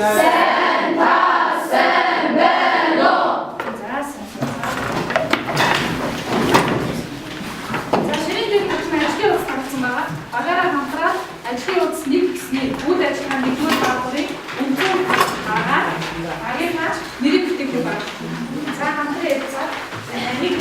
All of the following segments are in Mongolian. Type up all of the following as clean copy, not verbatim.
센타 센벨로. 자, за ширээний бүтээн ажлын утас гаргасан байгаа. Агаараа хамтраад ажлын утас нэг гэсний үйл ажиллагаа нэгдүгээр даалгаврыг өнцөг агаар агийн хаач нэрийг бүтээх байна. За хамтран явцаад нэг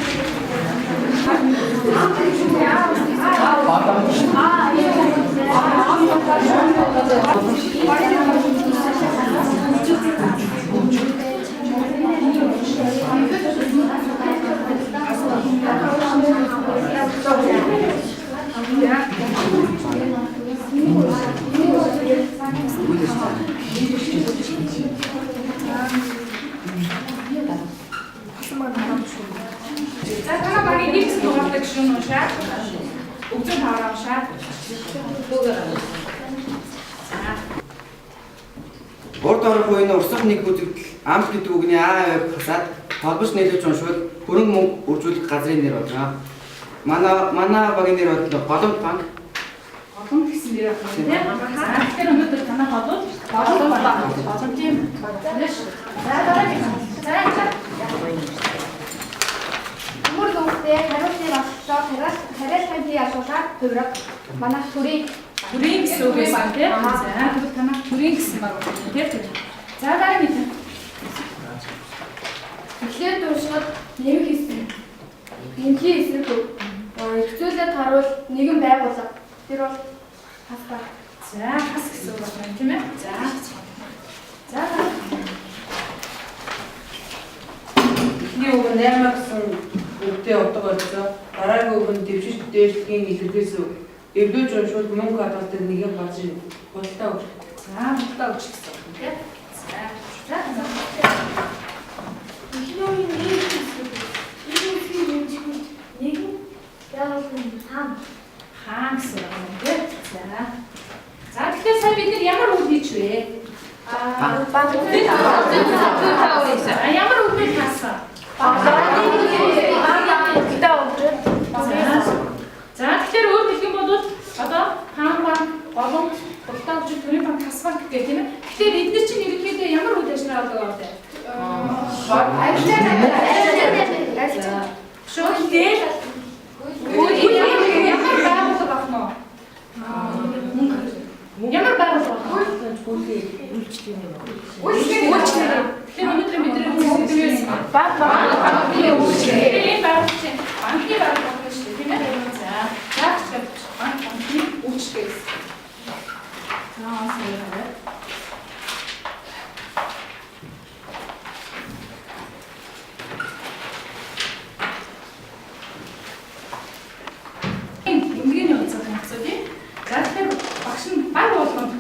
за танаа багийн нэг дугаартай гişүн уушаа. Өгцөн хаараашаа. Урд орох үеийн урсгал нэг бүтээгдэл амт гэдэг үгний аа хасаад толбож нийлүүлж уншвал хөрөнгө мөнгө үржүүлэх газрын нэр болно. Манай багийн нэр бодлоо Голомт банк. Голомт гэсэн нэр авах юм тийм. Тэгэхээр өнөөдөр танаа холбоод Голомт банк. Голомтын баг. За дараагийн. Мөр лүгтэй хариуцлыг авчлаа тариалахын бие асуулаад төврөг манай хүрээ Хүрээ гэсэн үг байсан тийм. За тэгвэл танаа хүрээ гэсэн баг тийм. За дараагийн. эхлээд дуусгаад нэмэх хэсэг эмчийн хэсэг хэвчүүлээд харуул нэгэн байгууллага тэр бол хасбар. За хас гэсэн үг байна тийм ээ. За Эхний үг нь 8 гэсэн үгтэй утга барьсан. Дараагийн үг нь дэвшиж дээшлэгийн илэрхийлс үг. Эвлүүлж уншвал мөнгө хадгалдаг нэгэн газрын худалдаа үг. за худалдаа өгч гэсэн үг тийм. За Эхний үеийн нэг хэсэг нэгэн байгууллагын хаан гэсэн үг байна тийм. За тэгэхээр сая бид нар ямар үг хийч вэ? Ямар үг вэ хаасан? За тэгэхээр өөр хэлэх юм бол одоо хаан банк, голомт, худалдаа өгч төрийн банк, хас банк гэх тийм ээ. Тэгэхээр эдгээр чинь ерөнхийдөө ямар үйл ажиллагаа болдог вэ? Шүүхтэй ямар байгууллага авах нь? Ямар байгууллага авах нь? Үйлчлэгээ. Тэгэхээр өнөөдөр бид нэр банкны үйлчлэгээ. Банкны байгууллага шүү дээ тийм ээ. За банкны үйлчлэгээ. Эмгэний онцгой асуудал. За тэгэхээр багш нь баг болгонд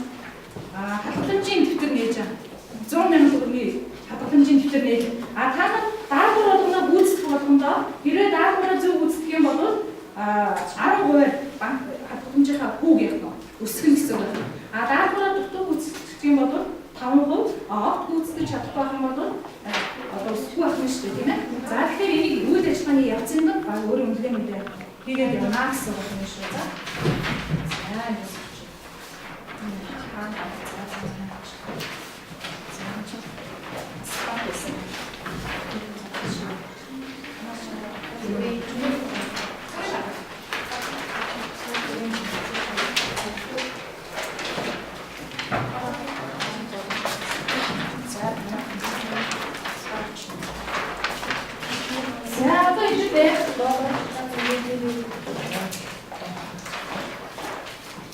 хадгаламжийн дэвтэр нээж 100,000 төгрөгийн хадгаламжийн дэвтэр нээж та нар даалгавар болгоно гүйцэтгэх болгондоо хэрвээ даалгавраа зөв гүйцэтгэх юм бол 10% банк хадгаламжийнхаа хүүг явах нь өсгөн гэсэн үг байна. Даалгавраа дутуу гүйцэтгэх юм бол 5% огт гүйцэтгэж чадахгүй байх юм бол одоо өсөхгүй байх нь шүү дээ тийм ээ. За тэгэхээр энийг үйл ажиллагааны явцын донд баг өөрөө үнэлгээ мэдээ хийгээд явна гэсэн үг юм шүү. За.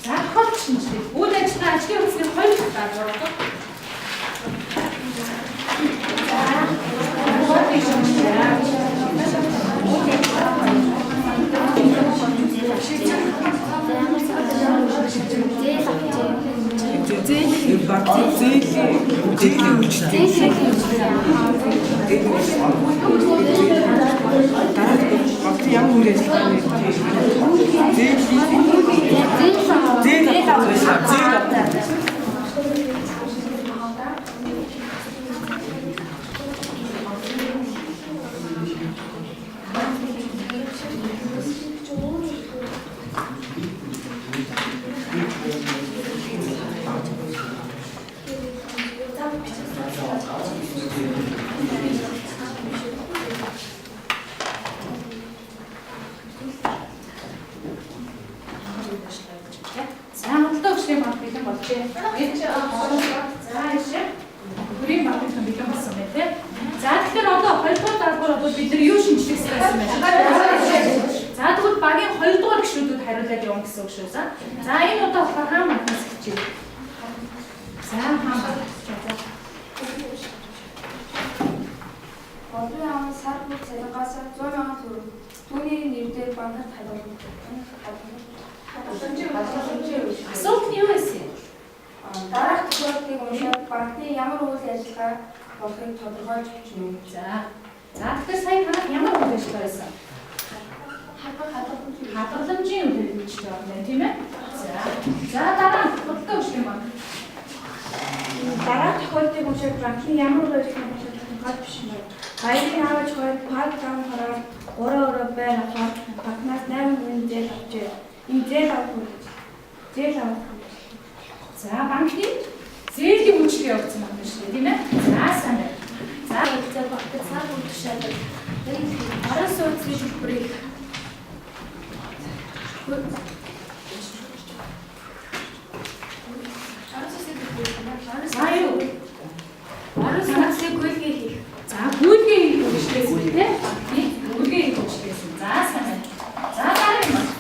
За хот шинжлэх үйл ажиллагаа ажлын үсгийн хоёр даалгавар байна. За яшээ. Бүрийн багтхан бэлэн болсон байна тийм. За тэгэхээр одоо 2 дугаар даалгавар бол бид нар юу шинжлэх хэрэгтэй байсан бэ? За тэгвэл багийн 2 дугаар гишүүдүүд хариулаад явна гэсэн үг шүү. За энэ удаа болохоор хаан багнаас хичэв. За хаан баг. Одны аав сар бүр цалингаас 100,000 төгрөг. Түүний нэрээр банкнд хадгалагдав. Асуулт нь юу байсан? Дараах тохиолдлыг уншаад банкны ямар үйл ажиллагаа болохыг тодорхойлж бичнэ. За тэгэхээр сая танад ямар үйл ажиллагаа байсан? Хадгаламжийн үйл ажиллагаа байна тийм ээ? За дараа нь бодлого өгч юм байна. Дараах тохиолдлыг уншаад банкны ямар үйл ажиллагаа болохыг тодорхойлж бичнэ. Баярын аваач хойд парк зам хараад 3 өрөө байр аваад банкнаас 8% зээл авчээ. Энэ зээл авах. За банкны зээлийн үйлчлэг явуулсан байна шүү дээ тийм ээ? За сайн байна. За За багтаа цаа бүрдшээд араас үйлчлэг хэлбэрийг за юу? араас үйлчлэг гүйлгээ хийх. За гүйлгээ хийх үйлчлэгсэн тийм ээ? Гүйлгээ хийх үйлчлэгсэн. За сайн байна. За дараа юм.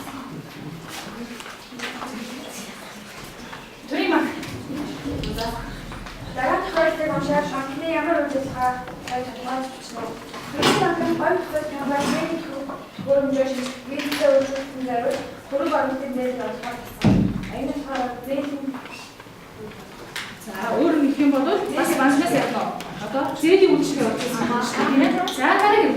Дараах тохиолдлыг уншаад банкны ямар үйл ажиллагаа тодорхойлж бичнэ. Хэрэв банкны гол тохиолдлыг банкны хөрөмжөөр визтэй үйлчлүүлсэн зэрэг хөрөг оронтын зээл олгох гэсэн. Энэ болохоор зээлийн За өөр нэг юм бол бас банкнаас явна. Одоо зээлийн үйлчлэг явуулсан байна шүү дээ. За дараа юм.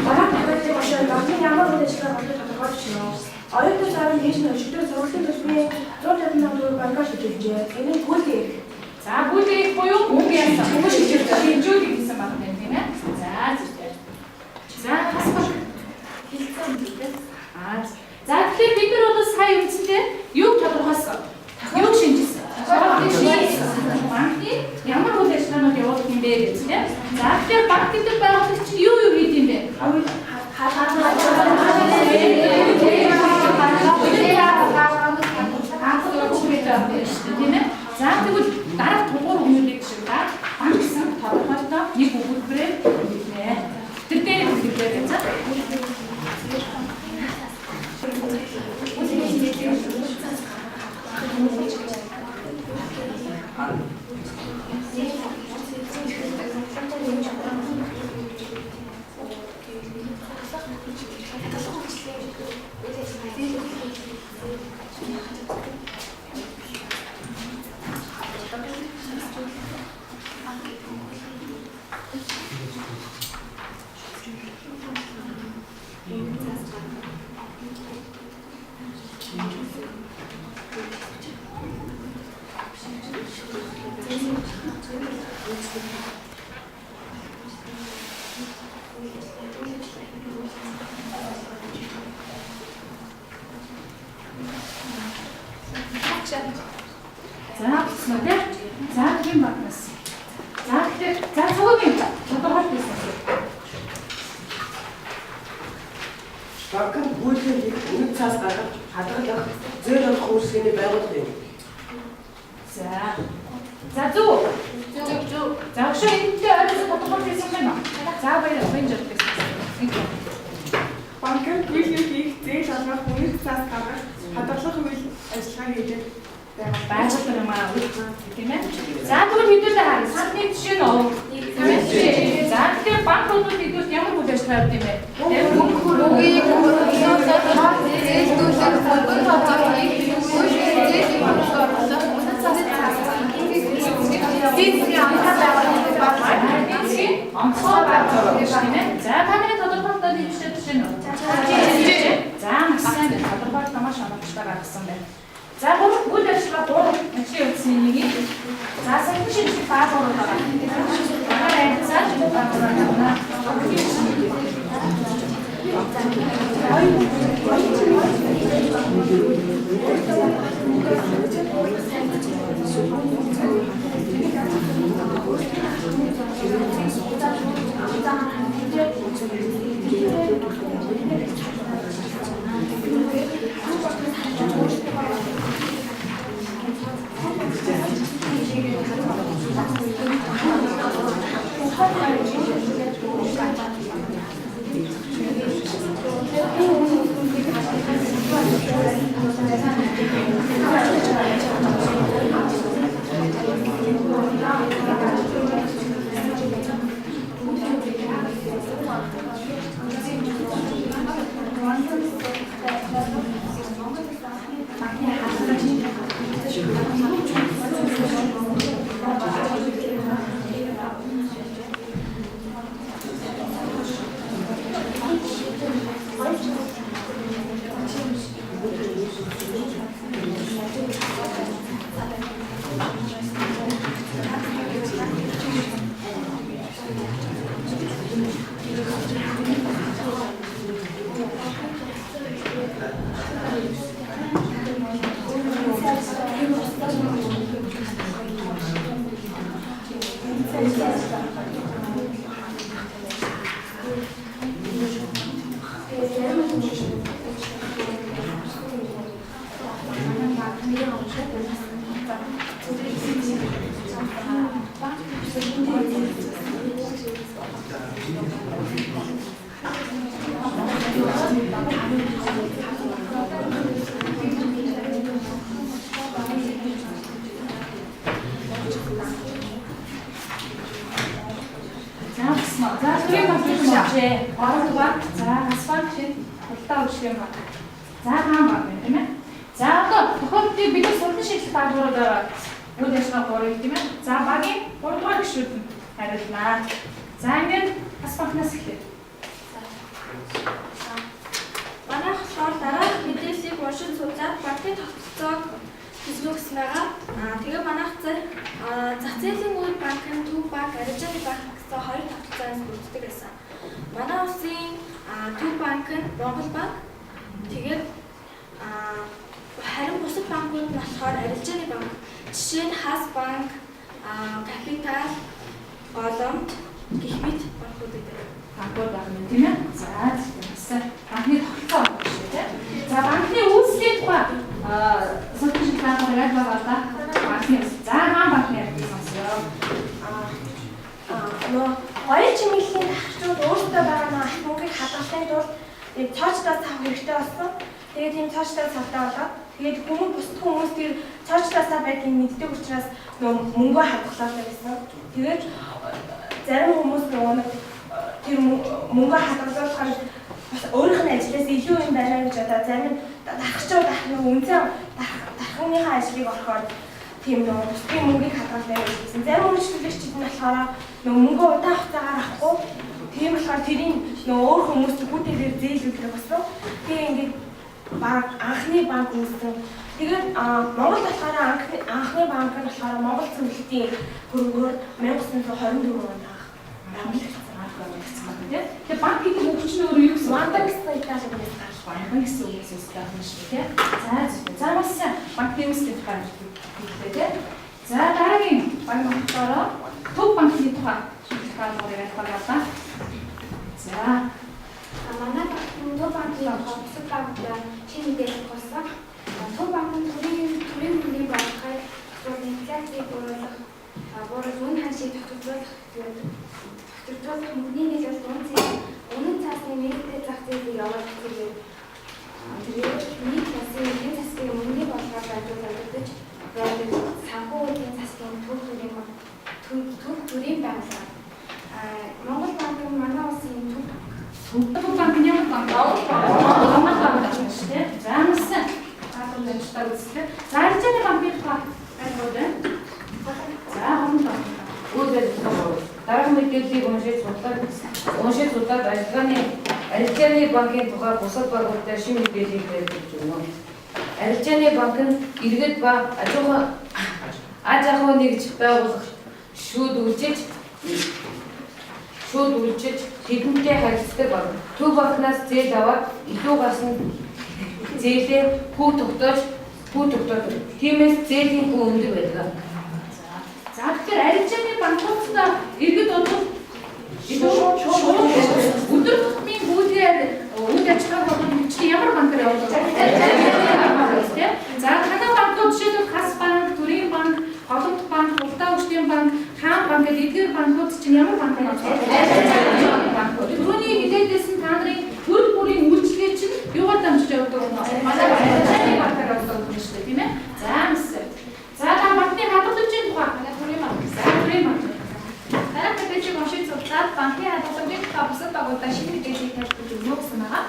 дараах тохиолдлыг уншаад банкны ямар үйл ажиллагаа болохыг тодорхойлж бичнэ. Оюутан сарын дээш нь өчигдөр сургуулийн төсвийн 150,000 төгрөг банкар шилжүүлжээ. Энэ нь гүйлгээ. За гүйлгээ хийх буюу мөнгө яасан. Мөнгө шилжүүлэх гэсэн баг байна тийм ээ. За зөв. За бас баг хэлсэн үү? За тэгэхээр бид нар бол сая үндсэндээ юу тодорхойлсон? Юу шинжилсэн? Банкны ямар үйл ажиллагаанууд явуулах юм бэ гэж тийм. За тэгэхээр банк гэдэг байгууллагч юу хийх юм бэ? За тэгвэл дараах тугуур хүмүүлийг шиг банк гэсэн тодорхойлолтоо нэг өгүүлбэрээр хэлнэ. Тэр дээр хэлбэрээр байна. За смотря. За тийм багнаас. За тэгэхээр за цогцолгийн тодорхойлт хийсэн. Банкнд гүйцэн нэг цаас гаргаж хадгалах зээл олох үйлчлэгийн байгууллага юм. За зөв. За өгшөө энэтэй ойлгож тодорхойлт хийсэн байна. За баяр энэ жишээ. Банкнд гүйцэн хийх зээл олох үнэт цаас гаргаж хадгалах үйл ажиллагаа хийж байгууллага юм аа тийм ээ. За тэгвэл хэдүүлээ харъя. Сандны жишээ нь оо. Тийм ээ. За тэгэхээр банкнууд хэдүүлж ямар үйл ажиллагаа явуулдаг юм бэ? Мөнгөийг хөрөнгөсөн зээлдүүлэх хөрөнгө оруулалтыг үйлчлүүлэх Бидний амттай байгууллагыг багцаах. Онцгой байгууллага тийм ээ. За таны тодорхойлолтод хэмжиж жишээ нь. За маш сайн тодорхойлолт маш онцгой гаргасан байна. За гурав үйл ажиллагаа 3 ажлын үндсний нэг. За сахин шинжлэх байгууллага байгаа. Манай цааш байгууллага. За асфальт шиг хултаа үүсгэх юм байна. За хаан баг тийм ээ. За одоо тохиолдолд бид сургалтын шийдэл даалгаврууд байгаа. Үйл ажиллагаа гурыг тийм ээ. За багийн 3 дугаар гишүүд нь хариулнаа. За ингээд асфальтнаас эхлэв. Манайх болохоор дараах мэдээллийг уншиж судлаад банкны тогтолцоог хэвлүүлсэн байгаа. Тэгээ манайх зах зээлийн үйл банкны Төв банк, Арижаны банк гэсэн хоёр тогтолцоос бүрддэг байсан. Манай улсын Төв банк нь Монгол банк. Тэгээд харин бусад банкуд нь болохоор Арижаны банк. Жишээ нь Хас банк, Капитал, Голомт гэх мэт банкуд байдаг. Банкуд байна тийм ээ. За банкны тогтолцоо шүү дээ. За банкны үүслийн тухай сургалтын шийдэл даалгавар яг байгаа да. Банкны за хаан банкны ярьсан. Хоёр чимээлийн тахчууд өөрсдөө байгаа нэг аль мөнгийг хадгалахын тулд цоочдоос авах хэрэгтэй болсон. Тэгээд энэ цоочдоос автаа болоод тэгээд бусад хүмүүс тэр цоочдоосаа байдгийг мэддэг учраас мөнгөө хадгалаад байсан. Тэгээд зарим хүмүүс тэр мөнгөө хадгалуулахаар бас өөрийнх нь ажлаас илүү юм байна гэж одоо зарим дарахчууд дарахныхаа ажлыг орохоор тийм бусдын мөнгийг хадгалдаг гэсэн. Зарим үйлчлэгчид нь болохоор мөнгөө удаан хугацаагаар авахгүй. Тийм болохоор тэрийн өөр хүмүүст хүүтэйгээр зээлүүлдэг болсон. Тэгээ ингээд анхны банк үүссэн. Тэгээд Монгол болохоор анхны банк нь болохоор Монгол цэвэрлтийн хөрөнгөөр 1924 онд Тэгээ банк гэдэг үг чинь өөрөө юу гэсэн? Банк гэсэн италик үг гарч байна. Банк гэсэн үгээс үүсдэг юм шиг тийм. За бас банкны үүсгэх тухай хэлээ тийм. За дараагийн банк болохоор Төв банкны тухай шийдэл даалгаврыг ялгарлаа. За манай Төв банкны бусад банктай шинэ мэдээлэл болсон. Төв банк нь төрийн үнийн банкай инфляцийг бууруулах, үн ханшийг тогтворуулах мөнгөний нийлүүлэлт үнэн цаасны нээлттэй зах зээлийг явуулах зэрэг нийт засгийн эдийн засгийн мөнгөний бодлогоор дамжуулагдаж байдаг санхүү эдийн засгийн төв төрийн банк. Монгол банк нь манай улсын Төв банк нь ямар банк? Монгол банк шүү дээ. За амсан хаалгамжтай үзлээ. За Арижаны банкны тухай байна. За хоног дараагийн мэдээллийг уншиж судлаад Арижаны банкын тухай бусад банкудтай шинэ мэдээллийг барьж өгнө. Арижаны банк нь иргэд ба аж ахуй нэгж байгуулах шүүд үйлчилж хэдэнтэй харилцдаг банк. Төв банкнаас зээл аваад илүү гарсан зээлээ хүү тогтоож тиймээс зээлийн хүү өндөр байдаг. За тэгэхээр Арижаны банкудаа иргэд өдөр тутмын бүлгээр үйл ажиллагаа болон чи ямар банкаар явуулдаг? За танай банкуд жишээлбэл Хас банк, Төрийн банк, Голомт банк, Улдаан Өчтийн банк, Хаан банк гэдэг эдгээр банкуд чинь ямар банкаар явуулдаг? Банкуд. Түрүүний мэдээлэлсэн та нарын төр бүрийн үйлчлэгээ чинь юугаар дамжиж явуулдаг юм бэ? Манай Арижаны банкаар явуулдаг юм шүү дээ, тийм ээ? За амсаа. За та банкны хадгаламжийн тухай Төрийн банк. Дараа мэдээллийг уншиж судлаад банкны хадгаламжийн тухай бусад байгууллагын шинэ мэдээллийг тавьж өгнө гэсэн байгаа.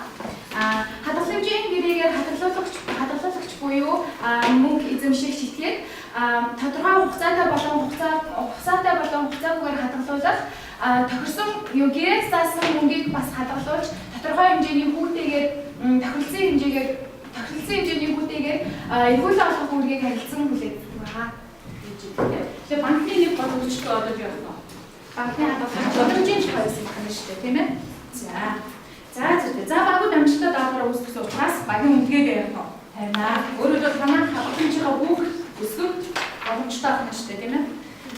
Хадгаламжийн гэрээгээр хадгалагч буюу мөнгө эзэмших шийтгээд тодорхой хугацаатай болон хугацаагаар хадгалуулах тохирсон гэрээс заасан мөнгийг бас хадгалуулж тодорхой хэмжээний хүүтэйгээр тохиролцсон хэмжээний хүүтэйгээр эргүүлэн олох үүргийг харилцан хүлээдэг байгаа. Тэгээ банкны нэг гол өгчтэй одоо би байна. банкны хадгаламжийн чухалс юм байна шүү дээ, тийм ээ. За багууд амжилттай даалгавар үүсгэсэн учраас багийн үндэгээ ярих нь тавина. Өөрөөр танаа хадгаламжийнхаа бүх өсгөх боломжтой байна шүү дээ, тийм ээ.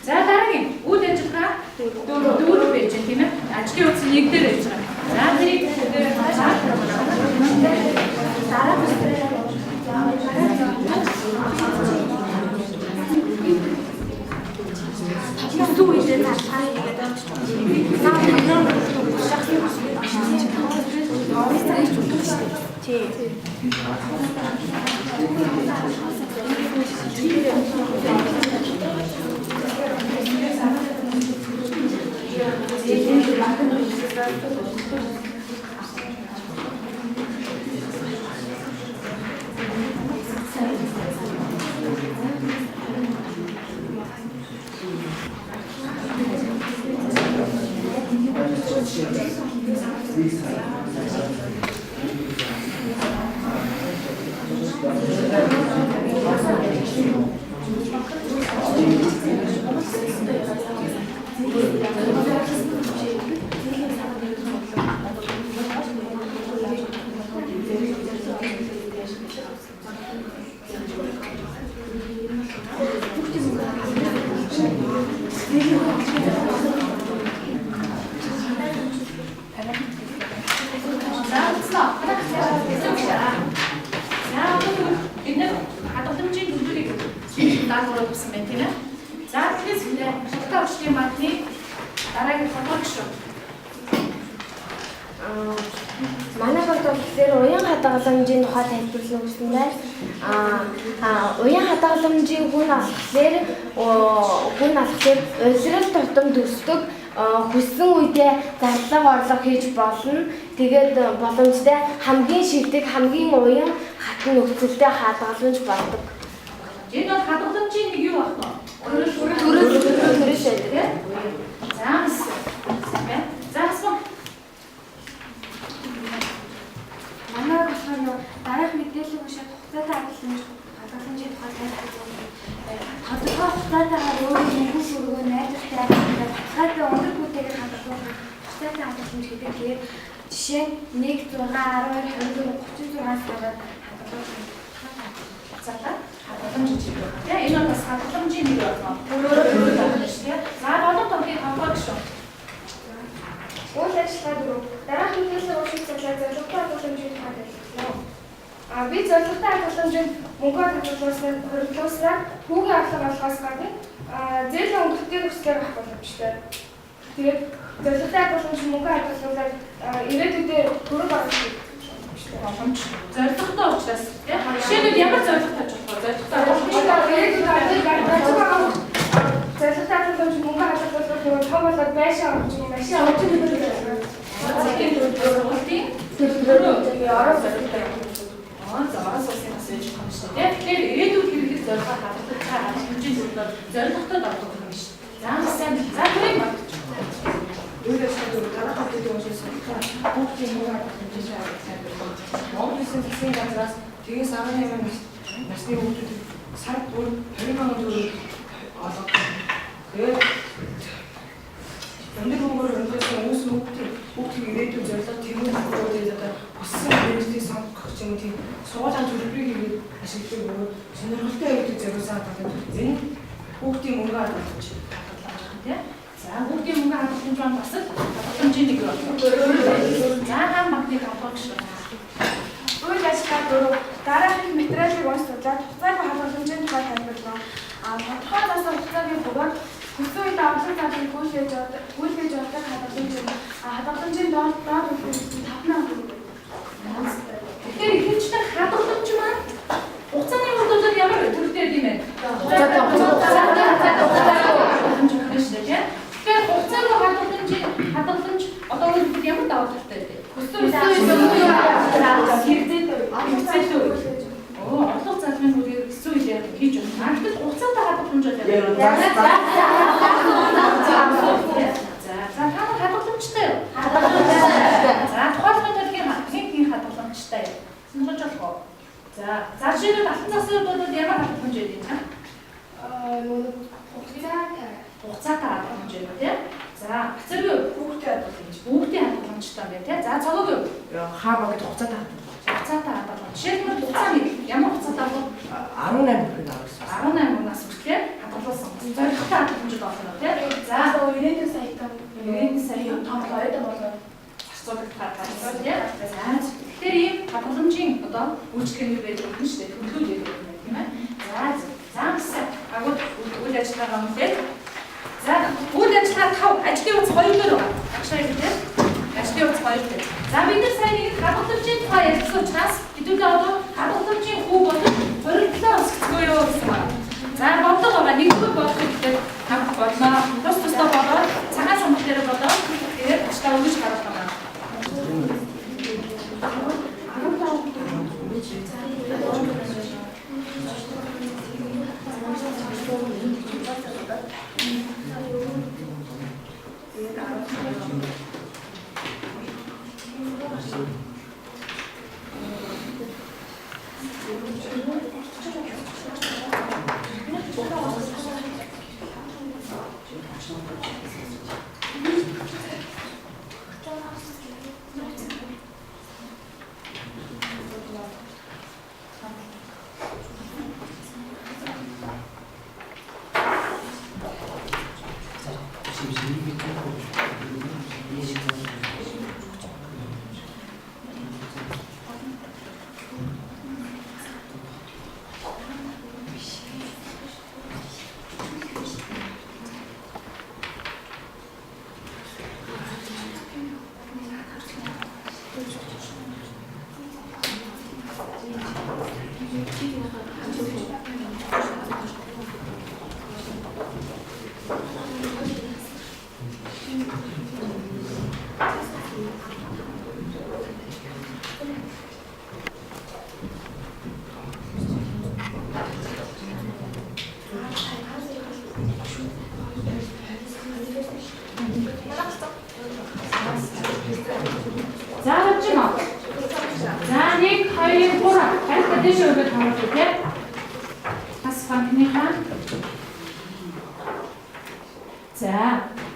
За дараагийн үйл ажиллагаа 4 байж байна, тийм ээ. Ажлын үйл нэг дээр байж байгаа. За тэрийг манай багт болохоор уян хадгаламжийн тухай тайлбарлах гэсэн байна. Уян хадгаламжийн гүн алхахлаар улирал тутам төсдөг хүссэн үедээ зарлага орлого хийж болно. Тэгээд боломжтой хамгийн шилдэг, хамгийн уян хатан нөхцөлтэй хадгаламж болдог. Энэ бол хадгаламжийн нэг юу байна вэ? Төрөл шийдэг. За асуу. Манай болохоор дараах мэдээлэл уншаад хугацаатай хадгаламжийн тухай тайлбарлаж байна. Тодорхой хугацаатайгаар өөрийн нэгэн шүргөө найдвартай хадгалахтай өндөр бүтээгээр хадгалах хугацаатай хадгаламж гэдэг. Тэгээд жишээ нь 1 6 12 24 36-аас гараад хадгалах. Хадгаламж гэж байна. Энэ бол бас хадгаламжийн нэг байна. Өөрөөр хэлбэл за болон тохыг хавах шүү. Үйл ажиллагаа 4. Дараах мэдээлэл уншиж зорилготой хадгаламжийн тухай тайлбарлаа. Би зорилготой хадгаламжийн мөнгө хадгалснаар хоригдлуулснаар хүүгийн авлага олгоос гадна зээлийн өнгөлтийн нөхцөлөөр авах боломжтой. Тэгээд зорилготой хадгаламжийн мөнгө хадгалснаар ирээдүйдээ төрөг болгох боломж. Зорилготой учраас тийм. Жишээлбэл ямар зорилготой ч болох зорилготой зорилготой хадгаламжийн мөнгө хадгалснаар том болоод байшаа авах юм машин авах юм байна. Тэгэхээр ирээдүйд хэрэглэх зорилгоо хадгалах цааш хэмжээний зорилготой давтах юм биш. За сайн. За тэрийг бодчих. Өөрөөр хэлбэл дараах мэдээлэл уншсан бүгдийн мөнгө хадгаламжийн сайн байна. Монголын засгийн газраас тэгээс 18 насны хүүхдүүд сард бүр 20,000 төгрөг олгох. Тэгээд өндөр мөнгөөр хөнгөлсөн үүссэн хүүхдийн ирээдүйн зорилго тэмүүлэх хөлбөрөөр одоо өссөн university сонгох юм тийм суулгаан төлбөрийг хийгээд ашигладаг нөгөө сонирхолтой явдлыг зориулсан хадгалах. Энэ хүүхдийн мөнгө хадгаламж тийм. За хүүхдийн мөнгө хадгаламж маань бас хадгаламжийн нэг байна. За хаан банкны хадгаламж шүү. Үйл ажиллагаа 4. Дараах их материалыг уншуулаад хугацаагүй хадгаламжийн тухай тайлбарлаа. Тодорхой засаг хугацаагийн бөгөөд хүссэн үед авлага задлыг гүйцээж явдаг хадгаламжийн доод үлдсэн 5,000 төгрөг. Тэгэхээр ихэвчлэн хадгаламж маань хугацааны хугацаанд ямар төрөлтэй юм бэ? Тэгэхээр хугацаагүй хадгаламж одоо өөрөөр ямар даваа талтай вэ? Хүссэн үед орлого зарлагын хүрээр хэсүү үеэр хийж байна. Тэгвэл хугацаатай хадгаламж бол ямар? За та хадгаламжтай юу? За тухайлбал төлгийн хадгаламжтай юу? Сонирхож болох уу? За жишээлбэл алтан засгийн хувьд бол ямар хадгаламж байдаг юм бэ? Хугацаатай хадгаламж байна тийм. За хангамжтай юм байна тий. За цогог Хаа багт хугацаа таа. хугацаатай хадгална. Жишээлбэл хугацааны ямар хугацаатай бол 18 хүртэл авсан. 18 унаас хүртэл хадгалсан. Зорилготой хадгаламжууд болно тий. За 90 саятай. 90 сая томлоод болоод зарцуулах хадгалсан тий. За тэгэхээр ийм хадгаламжийн одоо үйлчлэгээний байж болно шүү дээ. Төлөвлөл байдаг юм тийм ээ. За агууд үйл ажиллагаа юм тий. За үйл ажиллагаа 5 ажлын утас 2 дээр байгаа. Агшаа юм тий. Ажлын утас 2 дээр. За бид нар сайн нэг хадгаламжийн тухай ярьсан учраас хэдүүлээ одоо хадгаламжийн хүү болон хоригдлоо өсгөцгөө юу гэсэн байна. За бодлого байгаа нэгдүгээр бодлого гэдэг хамт бодлоо. Тус тусдаа болоод цагаан самбар дээр болоод тэгээд ажлаа өгөж гаргах байгаа.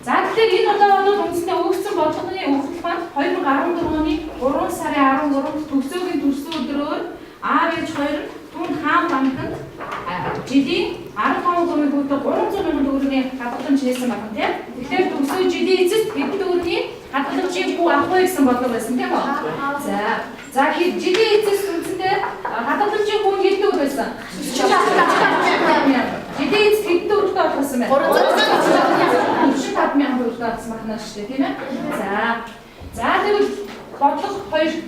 За тэгэхээр энэ удаа үндсэндээ өгсөн бодлогын өгөгдөл маань 2014 оны 3 сарын 13-нд төгсөөгийн төрсөн өдрөөр аав ээж хоёр түн хаан банкнд жилийн 15% хүртэл 300 мянган төгрөгийн хадгаламж хийсэн байна тийм. Тэгэхээр төгсөө жилийн эцэст хэдэн төгрөгийн хадгаламжийг хүү авах вэ гэсэн бодлого байсан тийм үү? За жилийн эцэст үндсэндээ хадгаламжийн хүү хэдэн төгрөг байсан? 45,000. Жилийн эцэст хэдэн төгрөгтэй болсон бэ? 45,000 төгрөгтэй болсон байна шүү дээ тийм ээ. За тэгвэл бодлого 2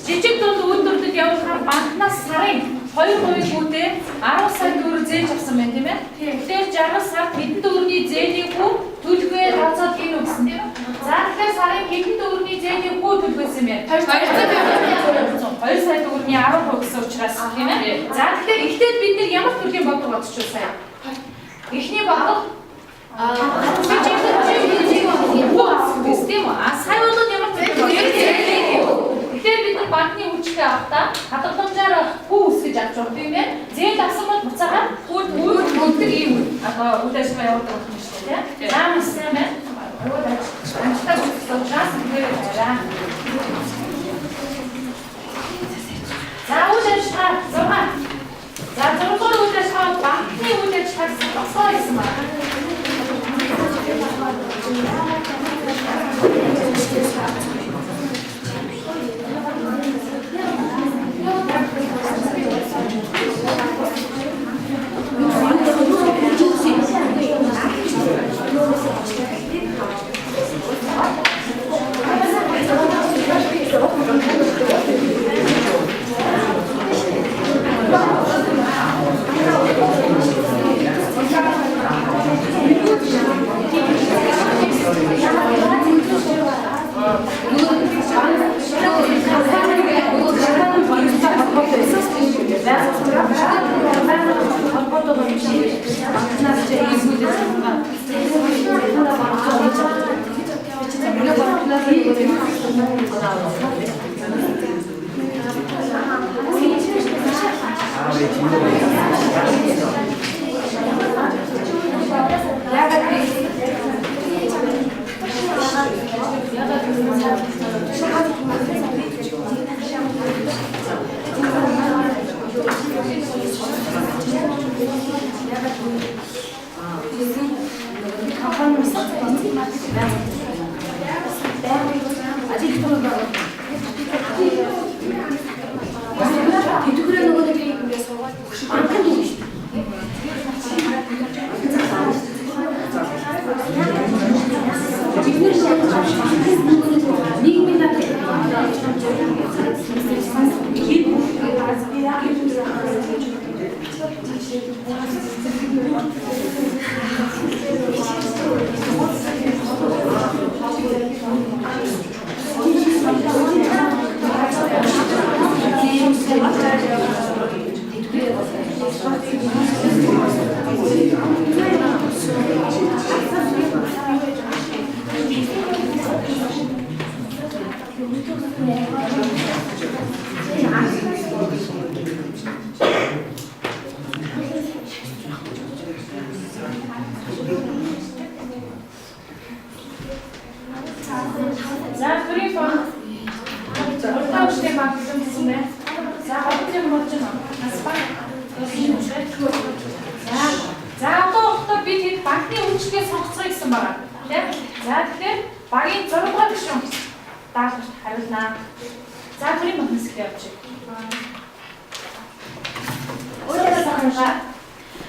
жижиг дунд үйлдвэрлэлд явуулахаар банкнаас сарын 2% хүүтэй 10 сая төгрөг зээлж авсан байна тийм ээ. Тэгэхээр 60 сард хэдэн төгрөгийн зээлийн хүү төлөх вэ? Тооцоо зээний хүү төлбөөсөн юм бэ? 2 сая төгрөгийн 10% гэсэн учраас тийм ээ. За тэгэхээр эхлээд бид нэр ямар төрлийн бодлого бодчихвол сая. Эхний бодлого сая бол ямар төрлийн тэгэхээр бид нар банкны үйлчлэгээ авахдаа хадгаламжаар хүү үсгэж авч байгаа тийм ээ. Зээл авсан бол буцаагаар хөлдөг ийм одоо үйл ажиллагаа явуулдаг юм шүү дээ тийм. За маш сайн байна. Амжилттай учраас нэрээ байна. За үйл ажиллагаа 6. За 6 дугаар үйл ажиллагаа банкны үйл ажиллагааг тусгай гэсэн байна.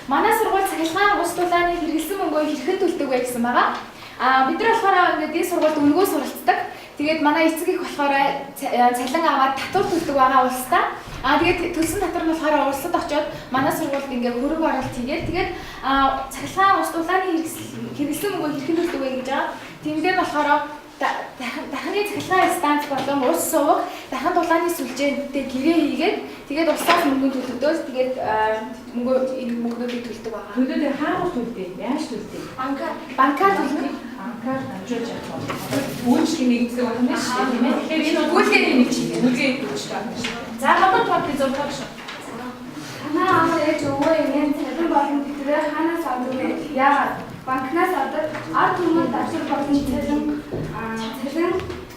Манай сургууль цахилгаан ус дулааны хэрэгэлсэн мөнгөө хэрхэн төлдөг вэ гэсэн байгаа. Бид нар болохоор ингээд энэ сургуульд өнгөө суралцдаг. Тэгээд манай эцэг их болохоор цалин аваад татвар төлдөг байгаа улстай. Тэгээд төлсөн татвар нь болохоор улсад очиод манай сургуульд ингээд хөрөг оруулалт хийгээд цахилгаан ус дулааны хэрэгэлсэн мөнгөө хэрхэн төлдөг вэ гэж байгаа. Тэмдгээр нь болохоор дахны цахилгаан станц болон ус суваг дахин дулааны сүлжээтэй гэрээ хийгээд тэгээд усаас мөнгө төлөвдөөс тэгээд мөнгөнийг төлдөг байгаа. Төлөөдөө хаанаас төлдөг? Яаж төлдөг? Банкар төлдөг. Банкар амжуулж байгаа. Үйлчлэг нэгддэг байна шүү дээ, тийм ээ. Тэгэхээр энэ бол үйлчлэгийн нэг чиг. Үлгээ үйлчлэг байна шүү. За хамт банкны зөвлөгөө шүү. Танаа аав ээж өвөө эмээ цалин болон тэтгэрээ хаанаас авдаг вэ? Яагаад? Банкнаас авдаг ард түмэн давтар болон цалин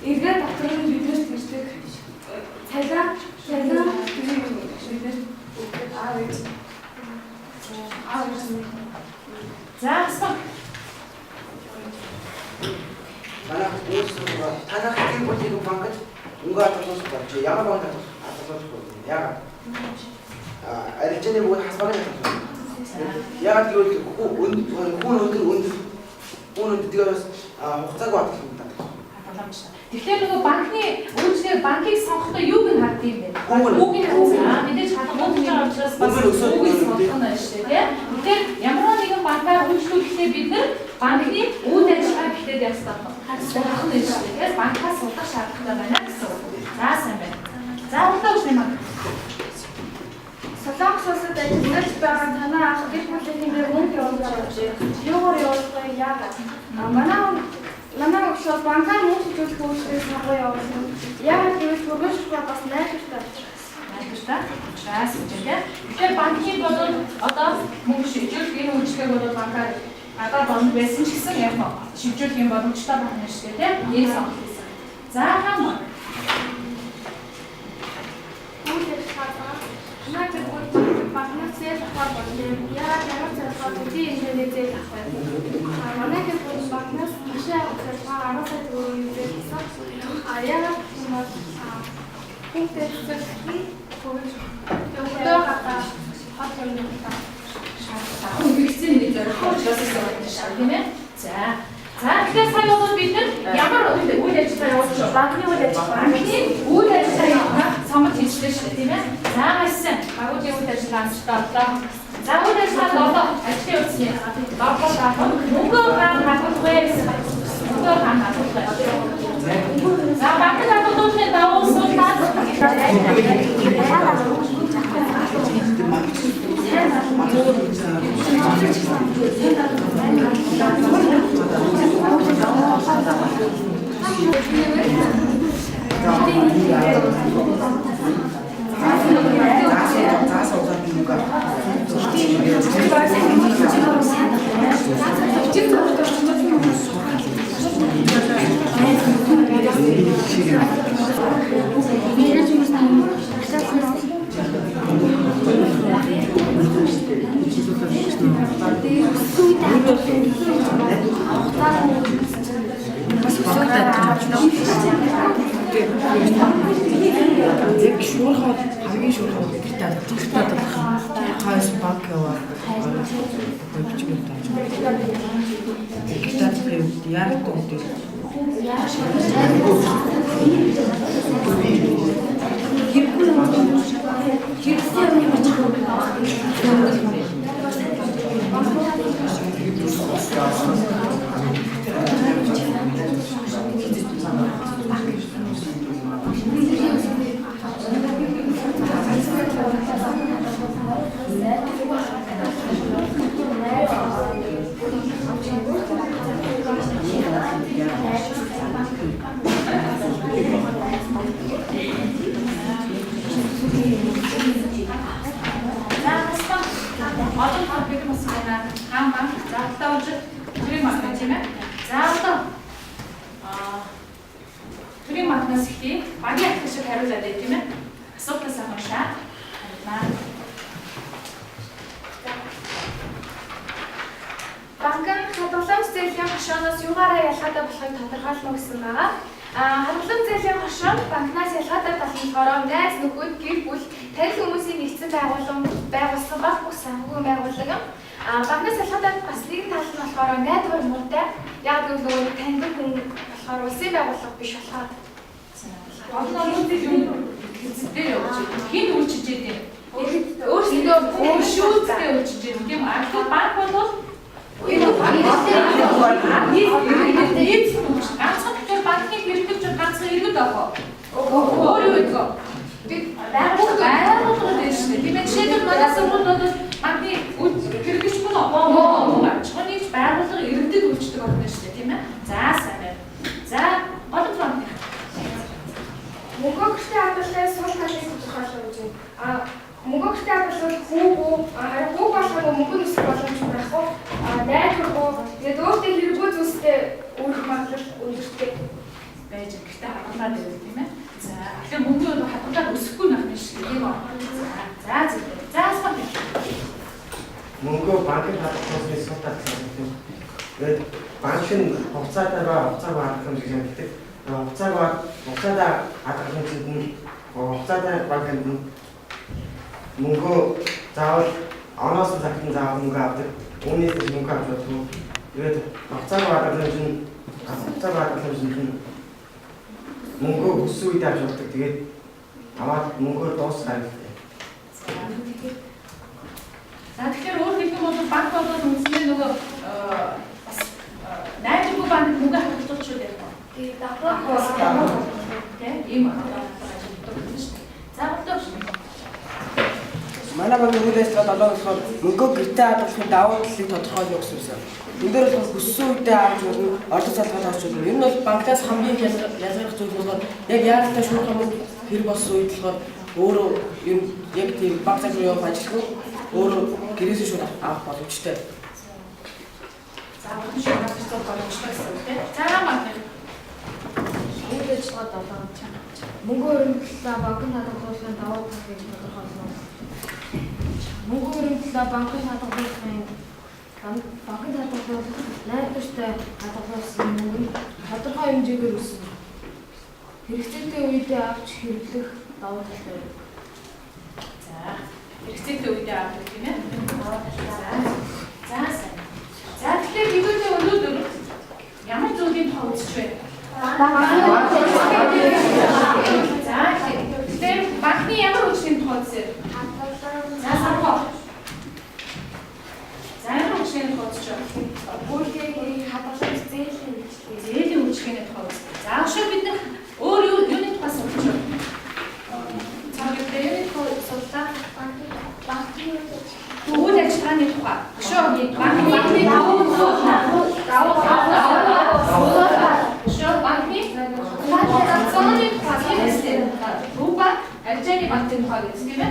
эргээд татврын биднээс төрдөг. Цалин биднээс аав ээж. За асуу. танах гэр бүлийн банкд өнгө хадгалж болж ямар банк хадгалж болох вэ? Яагаад? Арилжааны мөнгө хасбагын яагаад гэвэл хүн өндөр дээрээс хугацааг батлах юм даа. Тэгэхээр нөгөө банкны үйлчлэг банкыг сонгохдоо юуг нь харддаг юм бэ? Үгийг хадгалсан. Мэдээж хадгалж байгаа учраас бас үгийг сонгох нь шүү дээ. Тэгэхээр ямар нэгэн банкаар үйлчлүүлэхдээ бид нар банкны үйл ажиллагаа гэхдээ тэгээд яг стах. Харах нь шүү. Тэгэхээр банкаас судах шаардлагатай байна гэсэн үг. За сайн байна. За удаа үгүй юм. Солонгос улсад ажиллаж байгаа танаа ах гэр бүлийн хэмжээ мөнгө явуулж байна. Юугаар явуулах яагаад? Манай өвчл банкаар мөнгө төлөх үйлчлэгийг санхүү явуулсан. Яагаад гэвэл бүрэн шугал бас найдвартай. Учраас тэгэхээр банкны болоод одоо мөнгө шилжүүлэх энэ үйлчлэгийг бол банкаар одоо бонд байсан ч гэсэн яг шилжүүлэх юм боломжтой байна шүү дээ тийм. Ийм сонголт хийсэн. За хамаа. Банкнаас авах болов яагаад ямар зэрэг үгүй инженертэй авах вэ? Манай хэвээр банкнаас машин авах арга төгрөг юм байсан. Яагаад хүүхдтэй хөвж одоо хат юм байна. Хэрэгцээний нэг зэрэг хоолоос байна тийм ээ. За тэгэхээр сая бол бид ямар үйл ажиллагаа явуулж байна? Банкны үйл ажиллагаа сонгож хийжлээ шүү дээ тийм ээ. За гайсан багуудын үйл ажиллагаанд одоо за үйл ажиллагаанд одоо ажлын үсний мөнгө хадгалах байсан. Мөнгө хадгалах. За банкны хадгалахын давуу суултаад яг шуурхад хамгийн шуурхад гэртээ хаас банк яваа бичгээр тааж. Гэртээ яг төгтөө. Төрийн банкнаас ихтэй багийн ахлах шиг хариулаад байт тийм ээ. Асуултаас хойшаа. Банкны хадгаламж зээлийн хашаанаас юугаараа ялгаатай болохыг тодорхойлно гэсэн байгаа. Хадгаламж зээлийн хашаан банкнаас ялгаатай болохоор найз нөхөд гэр бүл танил хүмүүсийн нэгдсэн байгуулсан баг бүх санхүүгийн байгууллага. Банкнаас ялгаатай бас нэгэн тал нь болохоор найдвар муутай. Яг гэвэл танил хүн болохоор улсын байгууллага биш болохоор олон нийтийн хэцэдээр явж байгаа. Хин үйлчилж байгаа. өөрсдөө шүүцтэй үйлчилж байгаа тийм аа. Банк бол ганцхан тэгэхээр банкны хэрэглэгч ганцхан иргэд авах. Өөр юу гэдэг вэ? Бид байгууллагууд байна шүү дээ. Тийм ээ жишээлбэл манай сургууль бол банкны хэрэглэгч мөн аа. Чоныг байгууллага иргэдэд үйлчдэг болно шүү дээ. Тийм ээ. За сайн байна. За гол банк. мөнгөөртэй хадгалсан сул талыг тодорхойлж байна. Мөнгөөртэй хадгалсан хүүгүү хүү болгоно мөнгө нөхөх боломж байх уу? Найдваргүй тэгээд өөртөө хэрэггүй зүйлстэй өөрөх магадлал өндөртэй байж гэхдээ хадгалаад байв тийм ээ. За тэгэхээр мөнгө хадгалаад өсөхгүй байх юм шиг тийм үү? За за асуух. Мөнгө банкнд хадгалсан суултаад гэсэн. Тэгээд банкын хугацаатайгаа хадгалах юм гэдэг. Хугацаатаа хадгалах чинь хугацаатай банкнд мөнгө заавал оноос захин заавал мөнгө авдаг. Үүнээс мөнгө авч чадахгүй. Тэгээд хугацаатаа хадгалах чинь мөнгө өссөн үед авч чаддаг. Тэгээд аваад мөнгөөр дуусгах хэрэгтэй. За тэгэхээр өөр хэлбэл бол банк бол үнэндээ нөгөө бас найдваргүй банк мөнгө хадгалж шүү дээ. Тэгээ давхар Тийм ийм асуудал шүү дээ. За бодлоо. Манай багийн үйл ажиллагаа 7 болохоор мөнгөө гэртээ хадгалахын давуу талыг тодорхойлох гэсэн юм. Энд дээр бол хүссэн үедээ авч өгнө, ордог салбарт авч өгнө. Энэ нь бол банкнаас хамгийн ялгарх зүйл болохоор яг яалтаа шуурхай мөнгө хэрэг болсон үед болохоор өөрөө энэ яг тийм банк захирал явах ажилгүй өөрөө гэрээсээ шууд авах боломжтой. За бодлоо шүү дээ. боломжтой гэсэн үг тийм. За маань үйл ажиллагаа 7 мөнгө өрөмтлөө банкны хадгалахын давуу талыг тодорхойлно. Мөнгө өрөмтлөө банкны хадгалахын банкны хадгалах найдвартай хадгалсан мөнгө нь тодорхой хэмжээгээр өснө. Хэрэгцээтэй үедээ авч хэрэглэх давуу талтай. за хэрэгцээтэй үедээ авах тийм ээ. За сайн. За тэгэхээр бидүүний өнөөдөр ямар зүйлийн тухай үзэж байна? За тэгэхээр банкны ямар үйлчлийн тухай үзье? За сархоо. За ямар үйлчлийн тухай үзэж байна? Үйлдвэрийн хадгалах зээлийн Зээлийн үйлчлэгээний тухай үзье. За өшөө бид нар өөр юуны тухай судалж байна? За бид юуны тухай судалж банкны үйл ажиллагааны тухай. Өшөө банкны давуу Шо банкны зооны тухай хэлсэн. Рупа арчааны банкны тухай гэсэн тийм ээ.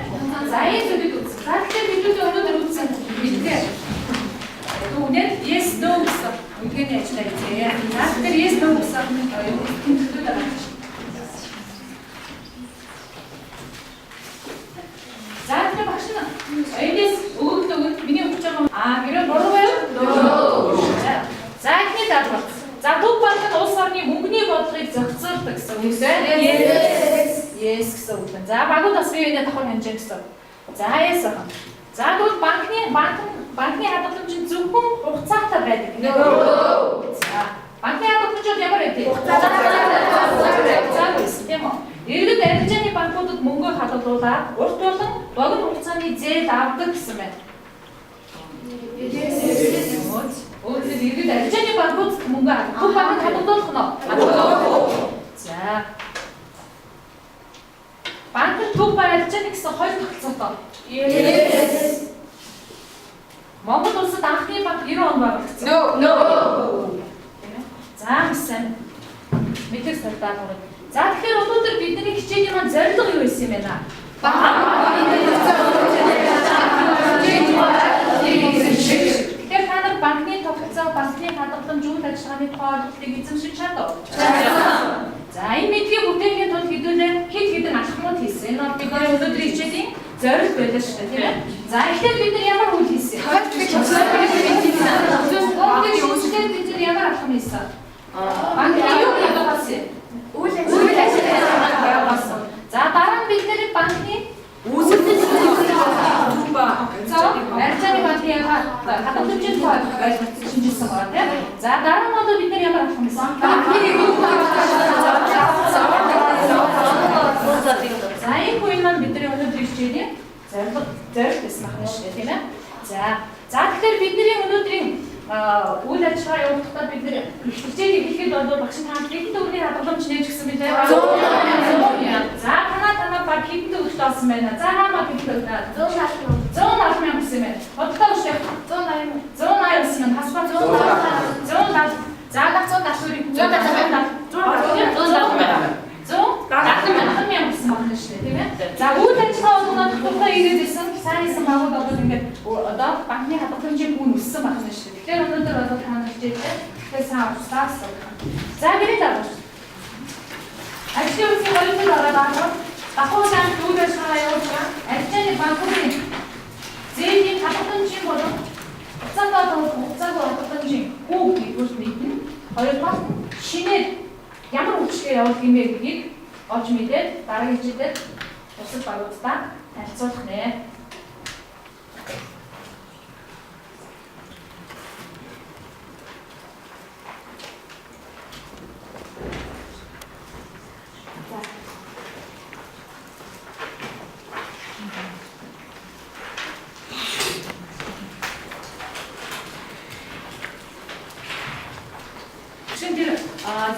За энэ зүйлийг үз. За тэгэхээр бид өнөөдөр үзсэн мэдээ. Түүнээд yes no гэсэн үгний ажиллаа хийе. За тэгэхээр yes no гэсэн тэмдэглэлүүд байгаа. За тэгэхээр багш нь эндээс өгөгд миний өгч байгаа гэрээ буруу байв? За ихний дадлага. За төв банк нь улс орны мөнгөний бодлогыг зохицуулдаг гэсэн үг тийм. Yes гэсэн үг. За багууд бас бие биенээ давхар хэмжээ гэсэн. За yes ах. За тэгвэл банкны хадгаламж зөвхөн хугацаатай байдаг. За банкны хадгаламж ямар байдаг? Хугацаатай байсан тийм үү? Иргэд арилжааны банкудад мөнгө хадгалуулаад урт болон богино хугацааны зээл авдаг гэсэн байна. Өөрөөр иргэд арилжааны банкуд мөнгө төв банкнд хадгалуулах нь. За. Банкнд төв арилжааны гэсэн хоёр тогтолцоотой. Yes. Монгол улсад анхны банк 90 он байгуулагдсан. No. За сайн. Мэдээ сартаа нураа. За тэгэхээр өнөөдөр бидний хичээний маань зорилго юу байсан юм бэ? Тэгэхээр та нар банкны тогтолцоо, банкны хадгаламж үйл ажиллагааны тооллыг эзэмшиж чадав. За энэ мэдгийг бүтээхийн тулд хэдүүлээ хэд хэдэн алхмууд хийсэн. Энэ бол бидний өнөөдрийн хичээлийн зорилго байлаа шүү дээ, тийм ээ. За эхлээд бид нар ямар үйл хийсэн? Үүсгээд бид нар ямар алхам хийсэн? Банкны юу хийсэн? Үйл ажиллагаа явуулсан. За дараа нь бид нар банкны арилжааны банкны хадгаламжийн тухай ойлгуулсан шинжилсэн байна тийм. За дараа нь одоо бид нар ямар алхам хийсэн? За энэ хүн маань бидний өнөөдрийн хичээний зорилго байсан байна шүү дээ тийм ээ. За тэгэхээр бидний өнөөдрийн үйл ажиллагаа явуулахдаа бид нэр хичээлийг хэлэхэд бол багш та хэдэн төгрөгийн хадгаламж нээж гисэн бэ те? 100. За танаа баг хэдэн төгрөгт олсон байна? За хамаа хэдэн төгрөг? 170 мянга гэсэн юм байна. Бодлоо шүү. 180 гэсэн юм. Хасбар 170. За 170 төгрөг. 170 мянга. 170 мянга гэсэн байна шүү дээ, тийм ээ. За үйл ажиллагаа болгоно тухай ирээд исэн сайн исэн багууд одоо ингээд одоо банкны хадгаламжийн гүн өссөн байна шүү дээ. Тэгэхээр өнөөдөр одоо та нар хичээлээ тэгэхээр сайн уучлаарай. За гэрээ дараа. Ажлын үеийн голомт ороод дахин сайн үйл ажиллагаа явуулсан. Арилжааны банкны зээлийн хадгаламжийн болон хугацаатай хадгаламжийн хүүг нэгдүгээр мэднэ. Хоёрдугаар шинээр ямар үйлчлэгээ явуулах юм бэ гэдгийг олж мэдээд дараагийн хичээлээр бусад багуудаа танилцуулах нэ. дээр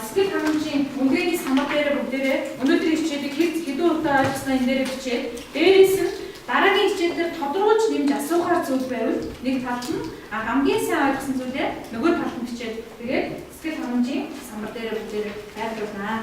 сэтгэл хангамжийн мөнгөний самбар дээр бүгдээрээ өнөөдрийн хичээлийг хэдэн удаа ойлгосноо энэ дээр бичээд дээрээс нь дараагийн хичээл дээр тодорхойлж нэмж асуухаар зүйл байвал нэг талд нь хамгийн сайн ойлгосон зүйлээ нөгөө талд нь бичээд тэгээд сэтгэл хангамжийн самбар дээр бүгдээрээ тайлбарлана.